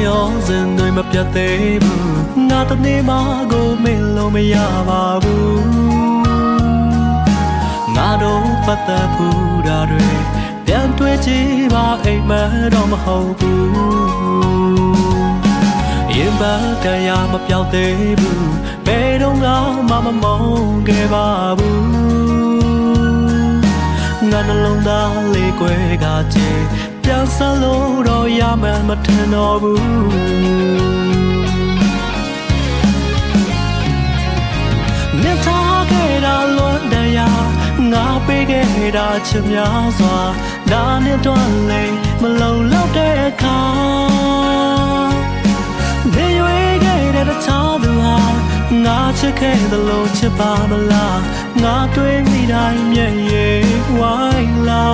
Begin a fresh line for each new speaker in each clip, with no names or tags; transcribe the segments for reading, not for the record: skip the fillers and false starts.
ရောစဉ်တွေမပြတ်သေးဘူးငါတနေ့မှကိုမင်းလို့မရပါဘူးငါတို့ပတ်သက်ဘူးတာတွေပြန်တွေ့ကြည့်ပါအိမ်မတော့မဟုတ်ဘူးရင်ပါတရားမပြောက်သေးဘူးဘယ်တော့မှမမုန်းခဲ့ပါဘူးငါနှလုံးသားလေးကွယ်ကချေပြန်ဆလို့တော့ရမှမထင်တော့ဘူးမြတ်ထားခဲ့တာလွန်တရားငါပေးခဲ့တာချစ်များစွာဒါနဲ့တော့လေမလုံလောက်တဲ့အခါနေရွေးခဲ့တဲ့တခြားသူဟာငါချစ်ခဲ့သလိုချစ်ပါမလားငါတွေ့မိတိုင်းမျက်ရည်ဝိုင်းလာ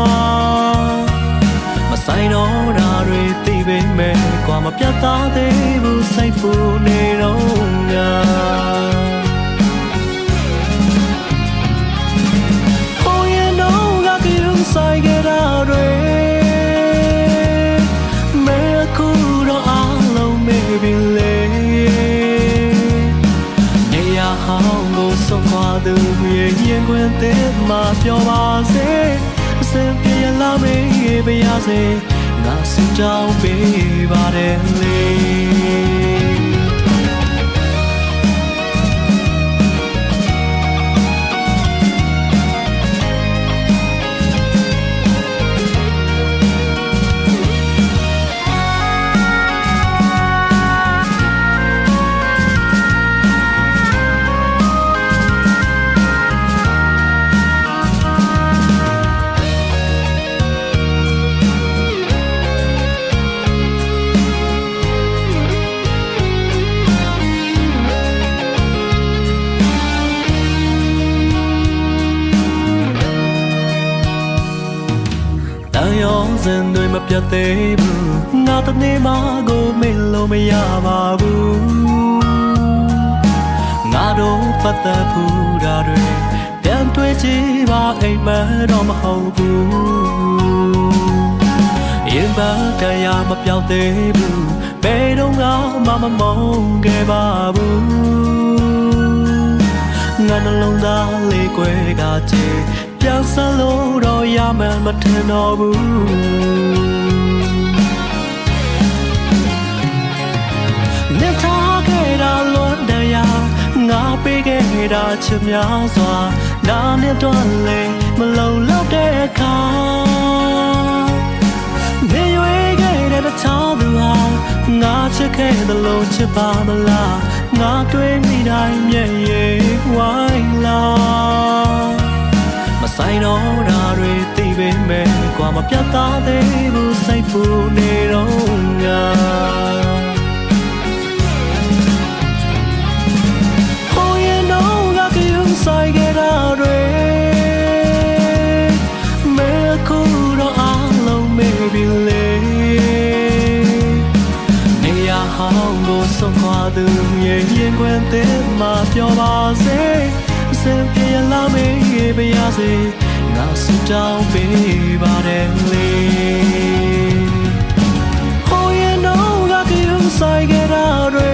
မဆိုင်တော့တာတွေသိပေမဲ့ကွာမပြတ်သားသေးဘူးစိတ်ပူနေတော့ငါဆိုင်ကြတာတွေမဲခုတော့အားလုံးမေးပြီလေနေရာဟောင်းကိုဆုံးခွာသူရဲ့ရင်ခွင်တဲ့မှာပြောပါစေအစင်ပြေလာမေးပါရစေငါစကြောင်းပေးပါတယ်လေရောစဉ်တွေမပြတ်သေးဘူးငါတနေ့မှကိုမင်းလို့မရပါဘူးငါတို့ပတ်သက်ဘူးတာတွေပြန်တွေ့ကြည့်ပါအိမ်မတော့မဟုတ်ဘူးရင်ပါတရားမပြောက်သေးဘူးဘယ်တော့မှမမုန်းခဲ့ပါဘူးငါနှလုံးသားလေးကွယ်ကချေပြန်ဆလို့တော့ရမှမထင်တော့ဘူးမြတ်ထားခဲ့တာလွန်တရားငါပေးခဲ့တာချစ်များစွာဒါနဲ့တော့လေမလုံလောက်တဲ့အခါနေရွေးခဲ့တဲ့တခြားသူဟာငါချစ်ခဲ့သလိုချစ်ပါမလားငါတွေ့မိတိုင်းမျက်ရည်ဝိုင်းလာမဆိုင်တော့တာတွေသိပေမဲ့ကွာမပြတ်သားသေးဘူးစိတ်ပူနေတော့ငါဟိုရင်တော့ငါကယူဆိုင်ကြတာတွေမဲခုတော့အားလုံးမေးပြီလေနေရာဟောင်းကိုဆုံးခွာသူရဲ့ရင်ခွင်တဲ့မှာပြောပါစေစင်ပြေလာမေးပါရစေငါစကြောင်းပေးပါတယ်လေဟိုရင်တော့ငါကယူဆိုင်ကြတာတွေ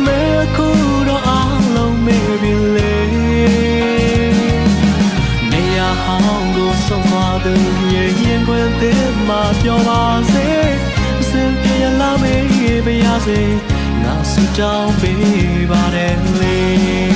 မဲခုတော့အားလုံးမေးပြီလေနေရာဟောင်းကိုဆုံးခွာသူရဲ့ရင်ခွင်တဲ့မှာပြောပါစေစင်ပြေလာမေးပါရစေငါစကြောင်းပေးပါတယ်လေ